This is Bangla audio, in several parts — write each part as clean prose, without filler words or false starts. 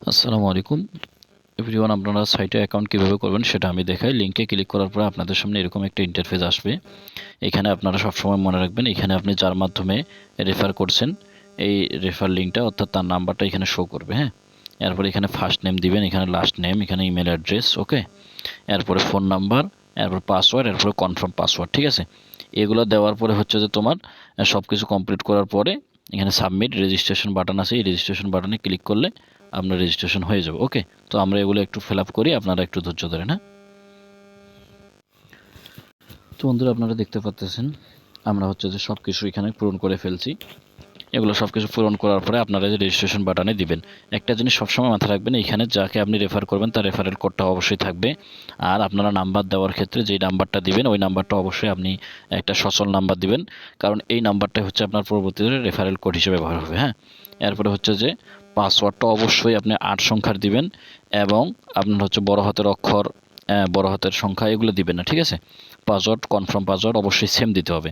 আসসালামু আলাইকুম এভরিওয়ান। আপনারা সাইটে অ্যাকাউন্ট কীভাবে করবেন সেটা আমি দেখাই। লিঙ্কে ক্লিক করার পরে আপনাদের সামনে এরকম একটা ইন্টারফেস আসবে। এখানে আপনারা সবসময় মনে রাখবেন, এখানে আপনি যার মাধ্যমে রেফার করছেন এই রেফার লিঙ্কটা অর্থাৎ তার নাম্বারটা এখানে শো করবে। হ্যাঁ, এরপরে এখানে ফার্স্ট নেম দিবেন, এখানে লাস্ট নেম, এখানে ইমেল অ্যাড্রেস, ওকে। এরপরে ফোন নাম্বার, এরপর পাসওয়ার্ড, এরপরে কনফার্ম পাসওয়ার্ড, ঠিক আছে। এগুলো দেওয়ার পরে হচ্ছে যে তোমার সব কিছু কমপ্লিট করার পরে এখানে সাবমিট রেজিস্ট্রেশন বাটন আছে, এই রেজিস্ট্রেশন বাটনে ক্লিক করলে আপনার রেজিস্ট্রেশন হয়ে যাবে। ওকে, তো আমরা এগুলো একটু ফিল আপ করি, আপনারা একটু ধৈর্য ধরেন। হ্যাঁ, তো বন্ধুরা আপনারা দেখতে পাচ্ছেন আমরা হচ্ছে যে সব কিছু এখানে পূরণ করে ফেলছি। এগুলো সব কিছু পূরণ করার পরে আপনারা যে রেজিস্ট্রেশন বাটনে দিবেন, একটা জিনিস সবসময় মাথায় রাখবেন, এখানে যাকে আপনি রেফার করবেন তার রেফারেল কোডটা অবশ্যই থাকবে। আর আপনারা নাম্বার দেওয়ার ক্ষেত্রে যেই নাম্বারটা দিবেন ওই নাম্বারটা অবশ্যই আপনি একটা সচল নাম্বার দিবেন, কারণ এই নাম্বারটাই হচ্ছে আপনার পরবর্তীতে রেফারেল কোড হিসেবে ব্যবহার হবে। হ্যাঁ, এরপরে হচ্ছে যে পাসওয়ার্ডটা অবশ্যই আপনি 8 সংখ্যার দিবেন এবং আপনার হচ্ছে বড় হাতের অক্ষর, বড় হাতের সংখ্যা এগুলো দিবেন না, ঠিক আছে। পাসওয়ার্ড, কনফার্ম পাসওয়ার্ড অবশ্যই সেম দিতে হবে।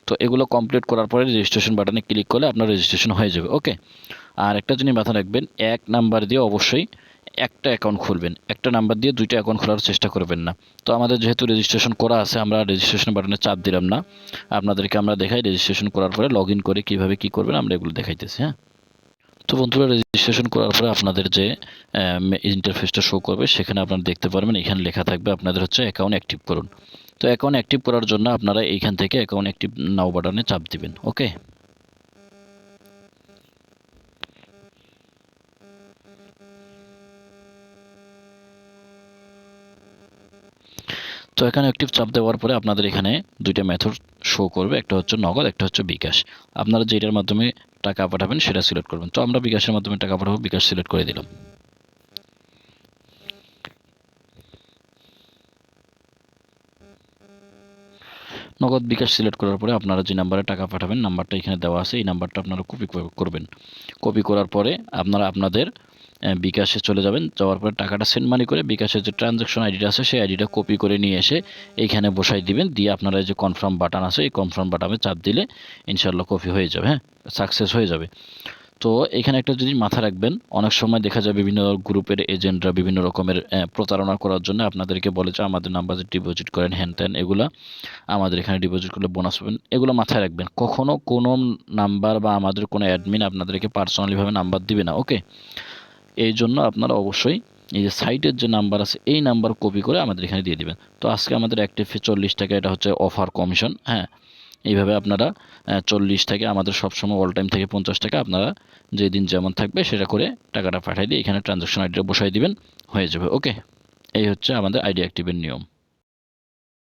তো এগুলো কমপ্লিট করার পরে রেজিস্ট্রেশন বাটনে ক্লিক করলে আপনার রেজিস্ট্রেশন হয়ে যাবে। ওকে, আর একটা জিনিস মাথায় রাখবেন, এক নাম্বার দিয়ে অবশ্যই একটা অ্যাকাউন্ট খুলবেন, একটা নাম্বার দিয়ে দুইটা অ্যাকাউন্ট খোলার চেষ্টা করবেন না। তো আমাদের যেহেতু রেজিস্ট্রেশন করা আছে, আমরা রেজিস্ট্রেশন বাটনে চাপ দিলাম না, আপনাদেরকে আমরা দেখাই রেজিস্ট্রেশন করার পরে লগ ইন করে কীভাবে কী করবেন আমরা এগুলো দেখাইতেছি। হ্যাঁ, তো বন্ধুরা রেজিস্ট্রেশন করার পরে আপনাদের যে ইন্টারফেসটা শো করবে সেখানে আপনারা দেখতে পারবেন, এখানে লেখা থাকবে আপনাদের হচ্ছে অ্যাকাউন্ট অ্যাক্টিভ করুন। তো অ্যাকাউন্ট অ্যাক্টিভ করার জন্য আপনারা এইখান থেকে অ্যাকাউন্ট অ্যাক্টিভ নাও বাটনে চাপ দিবেন। ওকে, তো এখানে অ্যাক্টিভ চাপ দেওয়ার পরে আপনাদের এখানে দুইটা মেথড শো করবে, একটা হচ্ছে নগদ, একটা হচ্ছে বিকাশ। আপনারা যেটার মাধ্যমে টাকা পাঠাবেন সেটা সিলেক্ট করবেন। তো আমরা বিকাশের মাধ্যমে টাকা পাঠাবো, বিকাশ সিলেক্ট করে দিলাম। নগদ বিকাশ সিলেক্ট করার পরে আপনারা যে নাম্বারে টাকা পাঠাবেন নাম্বারটা এখানে দেওয়া আছে, এই নাম্বারটা আপনারা কপি করবেন। কপি করার পরে আপনারা আপনাদের বিকাশে চলে যাবেন, যাওয়ার পরে টাকাটা সেন্ড মানি করে বিকাশের যে ট্রানজ্যাকশন আইডিটা আছে সেই আইডিটা কপি করে নিয়ে এসে এইখানে বসাই দিবেন। দিয়ে আপনারা যে কনফার্ম বাটন আছে এই কনফার্ম বাটনে চাপ দিলে ইনশাল্লাহ কপি হয়ে যাবে। হ্যাঁ, সাকসেস হয়ে যাবে। তো এখানে একটা জিনিস মাথায় রাখবেন, অনেক সময় দেখা যায় বিভিন্ন গ্রুপের এজেন্টরা বিভিন্ন রকমের প্রতারণা করার জন্য আপনাদেরকে বলে যে আমাদের নাম্বারে ডিপোজিট করেন, হ্যান ত্যান, এগুলা আমাদের এখানে ডিপোজিট করলে বোনাস পাবেন। এগুলো মাথায় রাখবেন, কখনো কোনো নাম্বার বা আমাদের কোনো অ্যাডমিন আপনাদেরকে পার্সোনালিভাবে নাম্বার দিবে না। ওকে, এই জন্য আপনারা অবশ্যই এই যে সাইটের যে নাম্বার আছে এই নাম্বার কপি করে আমাদের এখানে দিয়ে দিবেন। তো আজকে আমাদের অ্যাক্টিভ ফি 40 টাকা, এটা হচ্ছে অফার কমিশন। হ্যাঁ, এইভাবে আপনারা 40 থেকে আমাদের সবসময় অল টাইম থেকে 50 টাকা, আপনারা যেদিন যেমন থাকবে সেটা করে টাকাটা পাঠিয়ে দিয়ে এখানে ট্রানজ্যাকশন আইডিটা বসাই দিবেন, হয়ে যাবে। ওকে, এই হচ্ছে আমাদের আইডি অ্যাক্টিভের নিয়ম।